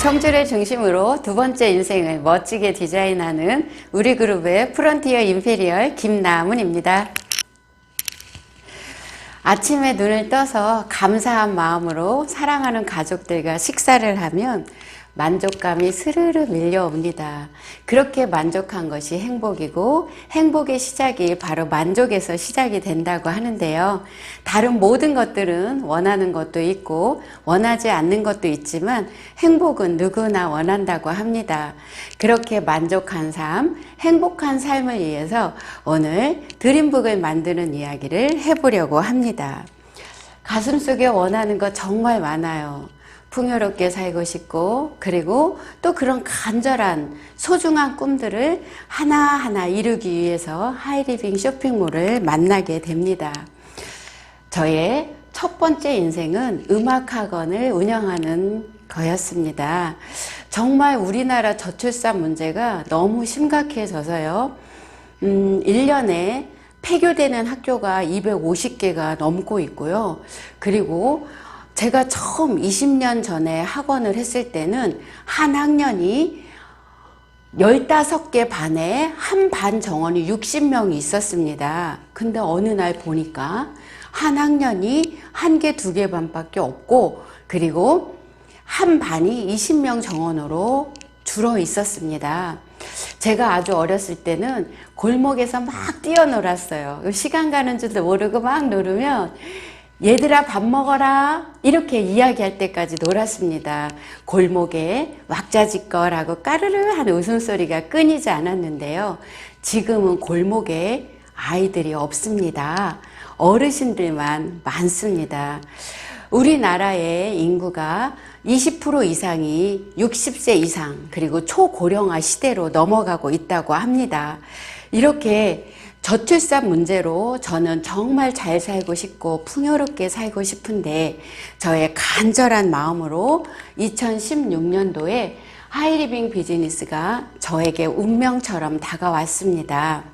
청주를 중심으로 두 번째 인생을 멋지게 디자인하는 우리 그룹의 프론티어 임페리얼 김나문입니다. 아침에 눈을 떠서 감사한 마음으로 사랑하는 가족들과 식사를 하면 만족감이 스르르 밀려옵니다. 그렇게 만족한 것이 행복이고 행복의 시작이 바로 만족에서 시작이 된다고 하는데요. 다른 모든 것들은 원하는 것도 있고 원하지 않는 것도 있지만 행복은 누구나 원한다고 합니다. 그렇게 만족한 삶, 행복한 삶을 위해서 오늘 드림북을 만드는 이야기를 해보려고 합니다. 가슴속에 원하는 거 정말 많아요. 풍요롭게 살고 싶고 그리고 또 그런 간절한 소중한 꿈들을 하나하나 이루기 위해서 하이리빙 쇼핑몰을 만나게 됩니다. 저의 첫 번째 인생은 음악학원을 운영하는 거였습니다. 정말 우리나라 저출산 문제가 너무 심각해져서요. 1년에 폐교되는 학교가 250개가 넘고 있고요. 그리고 제가 처음 20년 전에 학원을 했을 때는 한 학년이 15개 반에 한 반 정원이 60명이 있었습니다. 근데 어느 날 보니까 한 학년이 1개, 2개 반밖에 없고 그리고 한 반이 20명 정원으로 줄어 있었습니다. 제가 아주 어렸을 때는 골목에서 막 뛰어놀았어요. 시간 가는 줄도 모르고 막 놀으면 얘들아 밥 먹어라 이렇게 이야기할 때까지 놀았습니다. 골목에 왁자지껄하고 까르르 하는 웃음소리가 끊이지 않았는데요. 지금은 골목에 아이들이 없습니다. 어르신들만 많습니다. 우리나라의 인구가 20% 이상이 60세 이상 그리고 초고령화 시대로 넘어가고 있다고 합니다. 이렇게 저출산 문제로 저는 정말 잘 살고 싶고 풍요롭게 살고 싶은데 저의 간절한 마음으로 2016년도에 하이리빙 비즈니스가 저에게 운명처럼 다가왔습니다.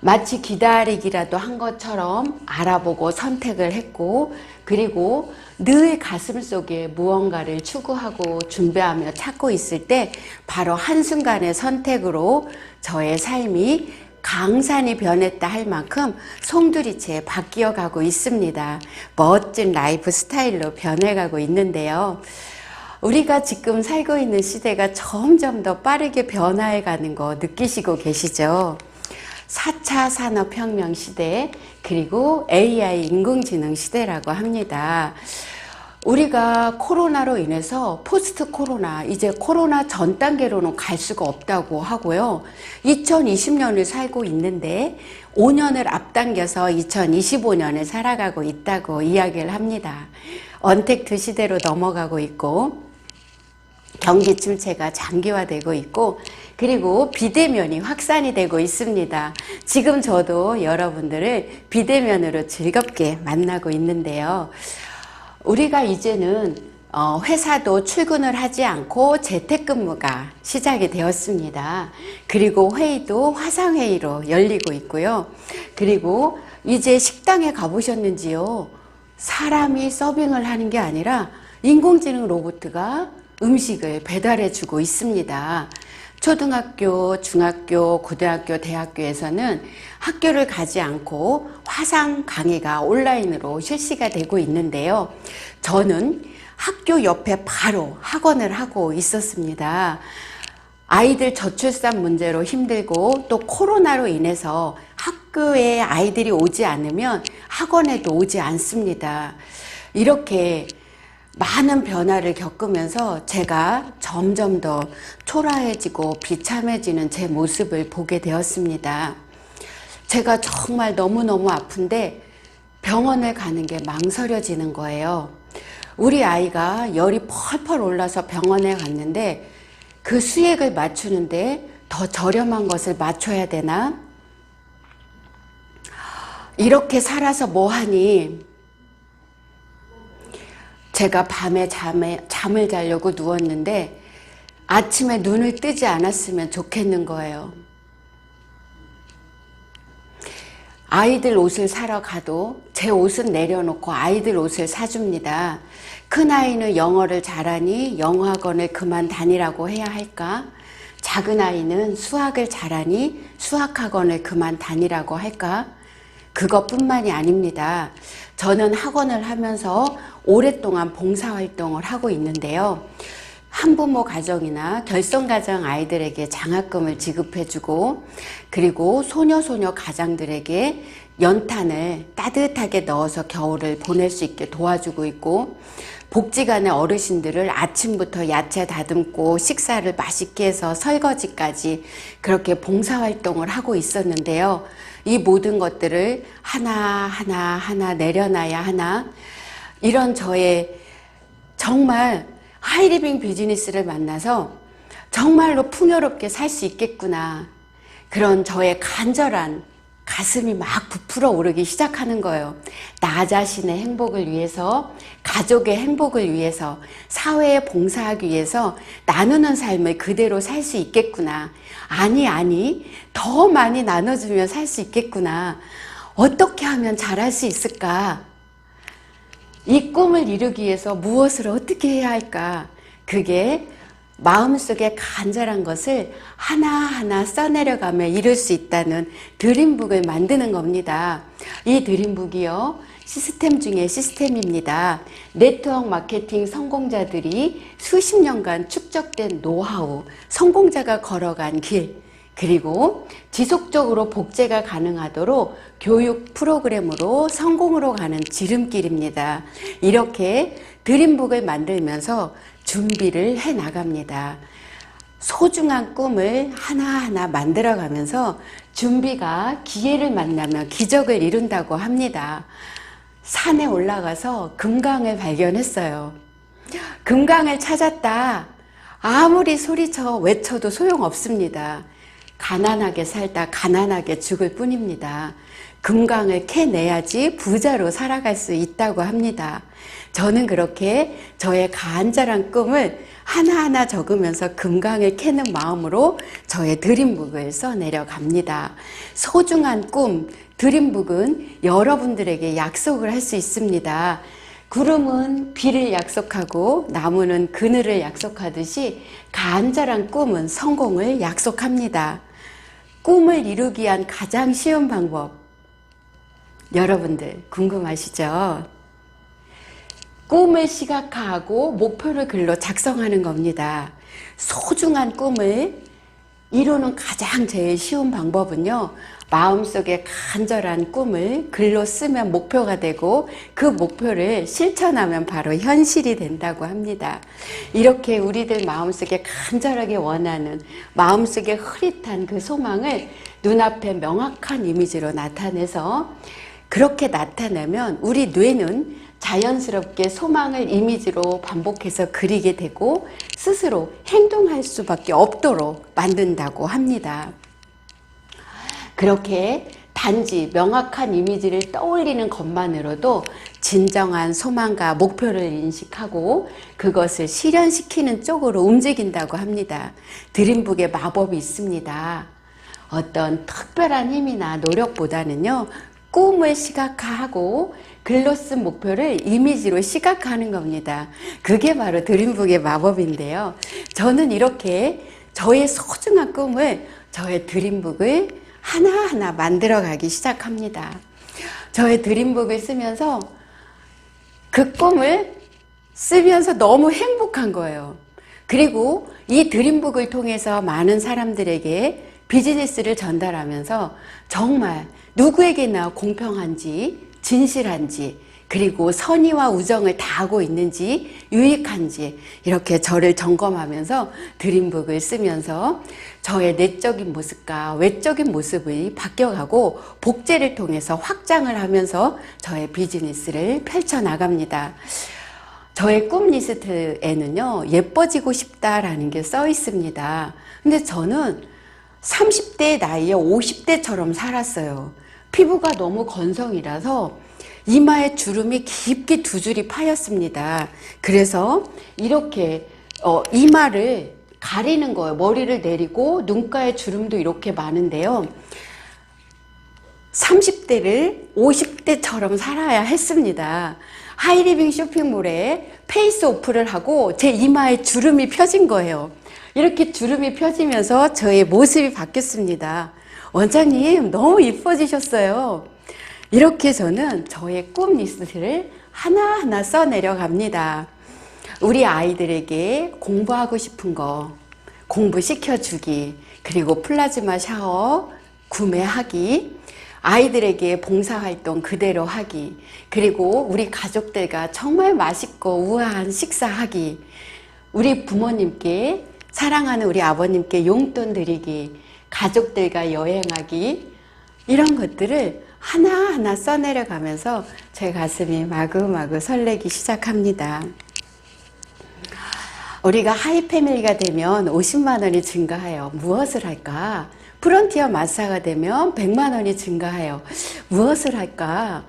마치 기다리기라도 한 것처럼 알아보고 선택을 했고 그리고 늘 가슴속에 무언가를 추구하고 준비하며 찾고 있을 때 바로 한순간의 선택으로 저의 삶이 강산이 변했다 할 만큼 송두리째 바뀌어 가고 있습니다. 멋진 라이프 스타일로 변해가고 있는데요. 우리가 지금 살고 있는 시대가 점점 더 빠르게 변화해 가는 거 느끼시고 계시죠? 4차 산업혁명 시대 그리고 AI 인공지능 시대라고 합니다. 우리가 코로나로 인해서 포스트 코로나, 이제 코로나 전 단계로는 갈 수가 없다고 하고요. 2020년을 살고 있는데 5년을 앞당겨서 2025년을 살아가고 있다고 이야기를 합니다. 언택트 시대로 넘어가고 있고 경기 침체가 장기화되고 있고 그리고 비대면이 확산이 되고 있습니다. 지금 저도 여러분들을 비대면으로 즐겁게 만나고 있는데요. 우리가 이제는 회사도 출근을 하지 않고 재택근무가 시작이 되었습니다. 그리고 회의도 화상회의로 열리고 있고요. 그리고 이제 식당에 가보셨는지요? 사람이 서빙을 하는 게 아니라 인공지능 로봇가 음식을 배달해 주고 있습니다. 초등학교, 중학교, 고등학교, 대학교에서는 학교를 가지 않고 화상 강의가 온라인으로 실시가 되고 있는데요. 저는 학교 옆에 바로 학원을 하고 있었습니다. 아이들 저출산 문제로 힘들고 또 코로나로 인해서 학교에 아이들이 오지 않으면 학원에도 오지 않습니다. 이렇게 많은 변화를 겪으면서 제가 점점 더 초라해지고 비참해지는 제 모습을 보게 되었습니다. 제가 정말 너무너무 아픈데 병원을 가는 게 망설여지는 거예요. 우리 아이가 열이 펄펄 올라서 병원에 갔는데 그 수액을 맞추는데 더 저렴한 것을 맞춰야 되나? 이렇게 살아서 뭐하니? 제가 밤에 잠을 자려고 누웠는데 아침에 눈을 뜨지 않았으면 좋겠는 거예요. 아이들 옷을 사러 가도 제 옷은 내려놓고 아이들 옷을 사줍니다. 큰아이는 영어를 잘하니 영어학원을 그만 다니라고 해야 할까? 작은 아이는 수학을 잘하니 수학학원을 그만 다니라고 할까? 그것뿐만이 아닙니다. 저는 학원을 하면서 오랫동안 봉사활동을 하고 있는데요. 한부모 가정이나 결손가정 아이들에게 장학금을 지급해주고, 그리고 소녀소녀 가장들에게 연탄을 따뜻하게 넣어서 겨울을 보낼 수 있게 도와주고 있고, 복지관의 어르신들을 아침부터 야채 다듬고 식사를 맛있게 해서 설거지까지 그렇게 봉사활동을 하고 있었는데요. 이 모든 것들을 하나 내려놔야 하나, 이런 저의 정말 하이리빙 비즈니스를 만나서 정말로 풍요롭게 살 수 있겠구나, 그런 저의 간절한 가슴이 막 부풀어 오르기 시작하는 거예요. 나 자신의 행복을 위해서, 가족의 행복을 위해서, 사회에 봉사하기 위해서 나누는 삶을 그대로 살 수 있겠구나. 아니, 더 많이 나눠주면 살 수 있겠구나. 어떻게 하면 잘할 수 있을까? 이 꿈을 이루기 위해서 무엇을 어떻게 해야 할까? 그게 마음속에 간절한 것을 하나하나 써내려가며 이룰 수 있다는 드림북을 만드는 겁니다. 이 드림북이요, 시스템 중에 시스템입니다. 네트워크 마케팅 성공자들이 수십 년간 축적된 노하우, 성공자가 걸어간 길, 그리고 지속적으로 복제가 가능하도록 교육 프로그램으로 성공으로 가는 지름길입니다. 이렇게 드림북을 만들면서 준비를 해 나갑니다. 소중한 꿈을 하나하나 만들어가면서 준비가 기회를 만나면 기적을 이룬다고 합니다. 산에 올라가서 금강을 발견했어요. 금강을 찾았다. 아무리 소리쳐 외쳐도 소용없습니다. 가난하게 살다 가난하게 죽을 뿐입니다. 금강을 캐내야지 부자로 살아갈 수 있다고 합니다. 저는 그렇게 저의 간절한 꿈을 하나하나 적으면서 금강을 캐는 마음으로 저의 드림북을 써내려 갑니다. 소중한 꿈, 드림북은 여러분들에게 약속을 할 수 있습니다. 구름은 비를 약속하고 나무는 그늘을 약속하듯이 간절한 꿈은 성공을 약속합니다. 꿈을 이루기 위한 가장 쉬운 방법, 여러분들 궁금하시죠? 꿈을 시각화하고 목표를 글로 작성하는 겁니다. 소중한 꿈을 이루는 가장 제일 쉬운 방법은요, 마음속에 간절한 꿈을 글로 쓰면 목표가 되고 그 목표를 실천하면 바로 현실이 된다고 합니다. 이렇게 우리들 마음속에 간절하게 원하는, 마음속에 흐릿한 그 소망을 눈앞에 명확한 이미지로 나타내서, 그렇게 나타내면 우리 뇌는 자연스럽게 소망을 이미지로 반복해서 그리게 되고 스스로 행동할 수밖에 없도록 만든다고 합니다. 그렇게 단지 명확한 이미지를 떠올리는 것만으로도 진정한 소망과 목표를 인식하고 그것을 실현시키는 쪽으로 움직인다고 합니다. 드림북에 마법이 있습니다. 어떤 특별한 힘이나 노력보다는요, 꿈을 시각화하고 글로 쓴 목표를 이미지로 시각화하는 겁니다. 그게 바로 드림북의 마법인데요. 저는 이렇게 저의 소중한 꿈을, 저의 드림북을 하나하나 만들어가기 시작합니다. 저의 드림북을 쓰면서 그 꿈을 쓰면서 너무 행복한 거예요. 그리고 이 드림북을 통해서 많은 사람들에게 비즈니스를 전달하면서 정말 누구에게나 공평한지, 진실한지, 그리고 선의와 우정을 다하고 있는지, 유익한지 이렇게 저를 점검하면서 드림북을 쓰면서 저의 내적인 모습과 외적인 모습이 바뀌어가고 복제를 통해서 확장을 하면서 저의 비즈니스를 펼쳐나갑니다. 저의 꿈 리스트에는요, 예뻐지고 싶다라는 게 써 있습니다. 근데 저는 30대 나이에 50대처럼 살았어요. 피부가 너무 건성이라서 이마에 주름이 깊게 두 줄이 파였습니다. 그래서 이렇게 이마를 가리는 거예요. 머리를 내리고 눈가에 주름도 이렇게 많은데요. 30대를 50대처럼 살아야 했습니다. 하이리빙 쇼핑몰에 페이스 오프를 하고 제 이마에 주름이 펴진 거예요. 이렇게 주름이 펴지면서 저의 모습이 바뀌었습니다. 원장님 너무 이뻐지셨어요. 이렇게 저는 저의 꿈 리스트를 하나하나 써내려 갑니다. 우리 아이들에게 공부하고 싶은 거 공부시켜주기, 그리고 플라즈마 샤워 구매하기, 아이들에게 봉사활동 그대로 하기, 그리고 우리 가족들과 정말 맛있고 우아한 식사하기, 우리 부모님께, 사랑하는 우리 아버님께 용돈 드리기, 가족들과 여행하기, 이런 것들을 하나하나 써내려 가면서 제 가슴이 마구마구 설레기 시작합니다. 우리가 하이패밀리가 되면 50만 원이 증가해요. 무엇을 할까? 프론티어 마스터가 되면 100만 원이 증가해요. 무엇을 할까?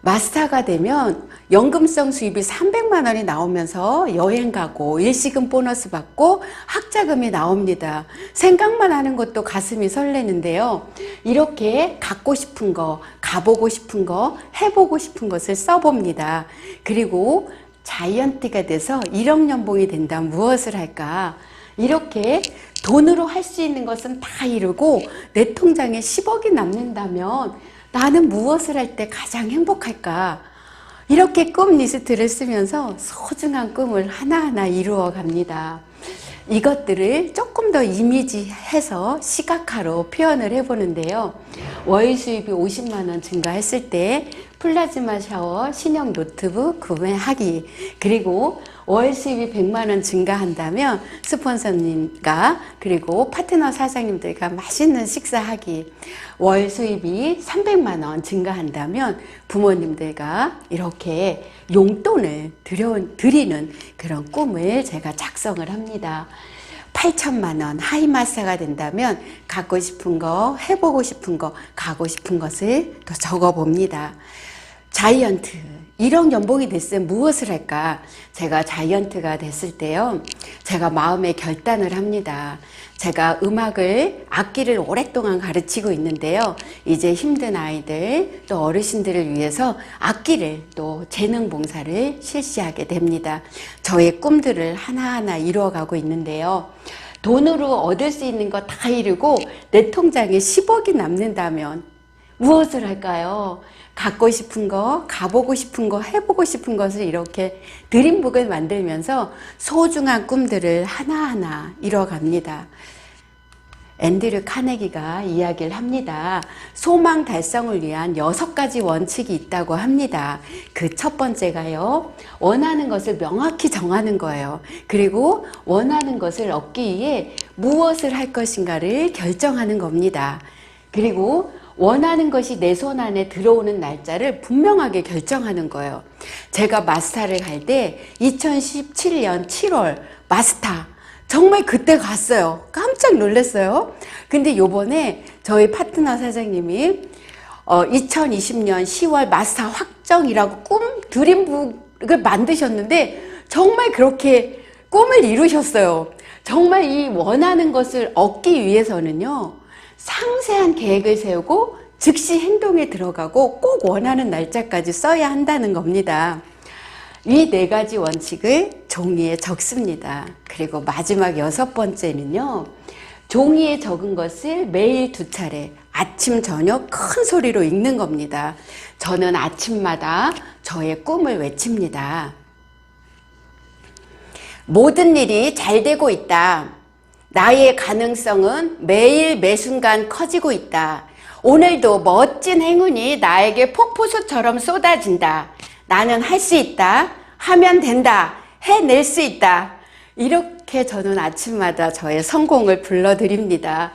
마스터가 되면 연금성 수입이 300만 원이 나오면서 여행 가고 일시금 보너스 받고 학자금이 나옵니다. 생각만 하는 것도 가슴이 설레는데요. 이렇게 갖고 싶은 거, 가보고 싶은 거, 해보고 싶은 것을 써봅니다. 그리고 자이언트가 돼서 1억 연봉이 된다면 무엇을 할까? 이렇게 돈으로 할 수 있는 것은 다 이루고 내 통장에 10억이 남는다면 나는 무엇을 할 때 가장 행복할까? 이렇게 꿈 리스트를 쓰면서 소중한 꿈을 하나하나 이루어 갑니다. 이것들을 조금 더 이미지해서 시각화로 표현을 해보는데요. 월 수입이 50만 원 증가했을 때 플라즈마 샤워, 신형 노트북 구매하기, 그리고 월 수입이 100만 원 증가한다면 스폰서님과 그리고 파트너 사장님들과 맛있는 식사하기, 월 수입이 300만 원 증가한다면 부모님들과 이렇게 용돈을 드리는 그런 꿈을 제가 작성을 합니다. 8천만 원 하이마스터가 된다면 갖고 싶은 거, 해보고 싶은 거, 가고 싶은 것을 또 적어봅니다. 자이언트, 1억 연봉이 됐으면 무엇을 할까? 제가 자이언트가 됐을 때요, 제가 마음의 결단을 합니다. 제가 악기를 오랫동안 가르치고 있는데요. 이제 힘든 아이들, 또 어르신들을 위해서 악기를 또 재능 봉사를 실시하게 됩니다. 저의 꿈들을 하나하나 이루어가고 있는데요. 돈으로 얻을 수 있는 거 다 이루고 내 통장에 10억이 남는다면 무엇을 할까요? 갖고 싶은 거, 가보고 싶은 거, 해보고 싶은 것을 이렇게 드림북을 만들면서 소중한 꿈들을 하나하나 이뤄갑니다. 앤드류 카네기가 이야기를 합니다. 소망 달성을 위한 6가지 원칙이 있다고 합니다. 그 첫 번째가요, 원하는 것을 명확히 정하는 거예요. 그리고 원하는 것을 얻기 위해 무엇을 할 것인가를 결정하는 겁니다. 그리고 원하는 것이 내 손 안에 들어오는 날짜를 분명하게 결정하는 거예요. 제가 마스터를 갈 때 2017년 7월 마스터, 정말 그때 갔어요. 깜짝 놀랐어요. 근데 요번에 저희 파트너 사장님이 2020년 10월 마스터 확정이라고 꿈 드림북을 만드셨는데 정말 그렇게 꿈을 이루셨어요. 정말 이 원하는 것을 얻기 위해서는요, 상세한 계획을 세우고 즉시 행동에 들어가고 꼭 원하는 날짜까지 써야 한다는 겁니다. 이 4가지 원칙을 종이에 적습니다. 그리고 마지막 6번째는요, 종이에 적은 것을 매일 2차례 아침 저녁 큰 소리로 읽는 겁니다. 저는 아침마다 저의 꿈을 외칩니다. 모든 일이 잘 되고 있다. 나의 가능성은 매일 매순간 커지고 있다. 오늘도 멋진 행운이 나에게 폭포수처럼 쏟아진다. 나는 할 수 있다. 하면 된다. 해낼 수 있다. 이렇게 저는 아침마다 저의 성공을 불러드립니다.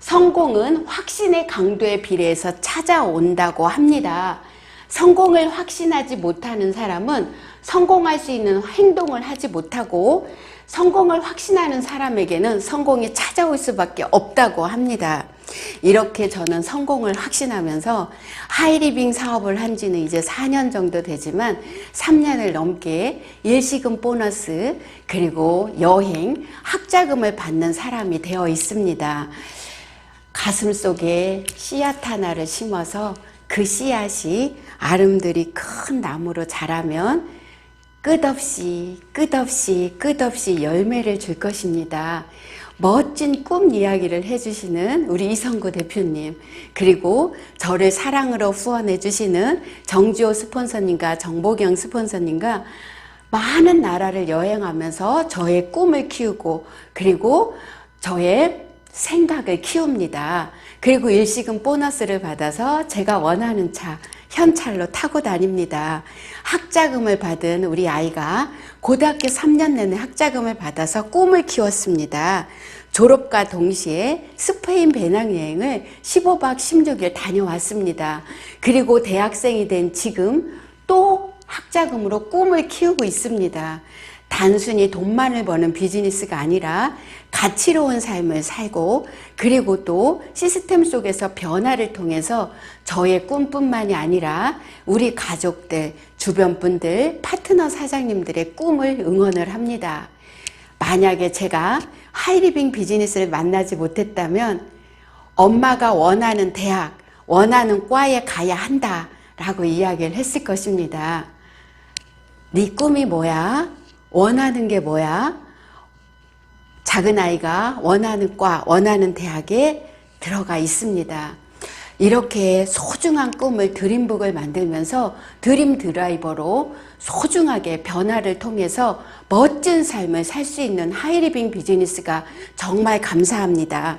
성공은 확신의 강도에 비례해서 찾아온다고 합니다. 성공을 확신하지 못하는 사람은 성공할 수 있는 행동을 하지 못하고, 성공을 확신하는 사람에게는 성공이 찾아올 수밖에 없다고 합니다. 이렇게 저는 성공을 확신하면서 하이리빙 사업을 한 지는 이제 4년 정도 되지만 3년을 넘게 일시금 보너스, 그리고 여행, 학자금을 받는 사람이 되어 있습니다. 가슴 속에 씨앗 하나를 심어서 그 씨앗이 아름드리 큰 나무로 자라면 끝없이 열매를 줄 것입니다. 멋진 꿈 이야기를 해주시는 우리 이성구 대표님, 그리고 저를 사랑으로 후원해 주시는 정지호 스폰서님과 정보경 스폰서님과 많은 나라를 여행하면서 저의 꿈을 키우고 그리고 저의 생각을 키웁니다. 그리고 일시금 보너스를 받아서 제가 원하는 차, 현찰로 타고 다닙니다. 학자금을 받은 우리 아이가 고등학교 3년 내내 학자금을 받아서 꿈을 키웠습니다. 졸업과 동시에 스페인 배낭여행을 15박 16일 다녀왔습니다. 그리고 대학생이 된 지금 또 학자금으로 꿈을 키우고 있습니다. 단순히 돈만을 버는 비즈니스가 아니라 가치로운 삶을 살고 그리고 또 시스템 속에서 변화를 통해서 저의 꿈뿐만이 아니라 우리 가족들, 주변 분들, 파트너 사장님들의 꿈을 응원을 합니다. 만약에 제가 하이리빙 비즈니스를 만나지 못했다면 엄마가 원하는 대학, 원하는 과에 가야 한다라고 이야기를 했을 것입니다. 네 꿈이 뭐야? 원하는 게 뭐야? 작은 아이가 원하는 과, 원하는 대학에 들어가 있습니다. 이렇게 소중한 꿈을 드림북을 만들면서 드림 드라이버로 소중하게 변화를 통해서 멋진 삶을 살 수 있는 하이리빙 비즈니스가 정말 감사합니다.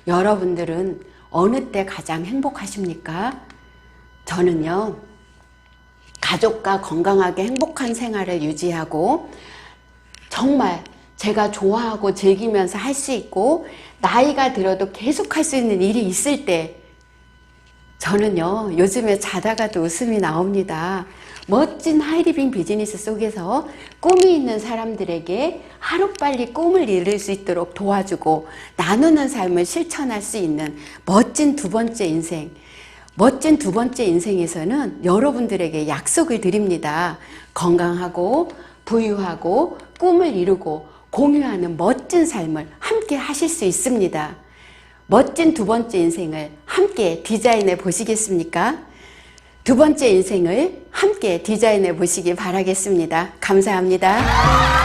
여러분들은 어느 때 가장 행복하십니까? 저는요, 가족과 건강하게 행복한 생활을 유지하고 정말 제가 좋아하고 즐기면서 할 수 있고 나이가 들어도 계속 할 수 있는 일이 있을 때 저는요, 요즘에 자다가도 웃음이 나옵니다. 멋진 하이리빙 비즈니스 속에서 꿈이 있는 사람들에게 하루빨리 꿈을 이룰 수 있도록 도와주고 나누는 삶을 실천할 수 있는 멋진 두 번째 인생, 멋진 두 번째 인생에서는 여러분들에게 약속을 드립니다. 건강하고 부유하고 꿈을 이루고 공유하는 멋진 삶을 함께 하실 수 있습니다. 멋진 두 번째 인생을 함께 디자인해 보시겠습니까? 두 번째 인생을 함께 디자인해 보시기 바라겠습니다. 감사합니다.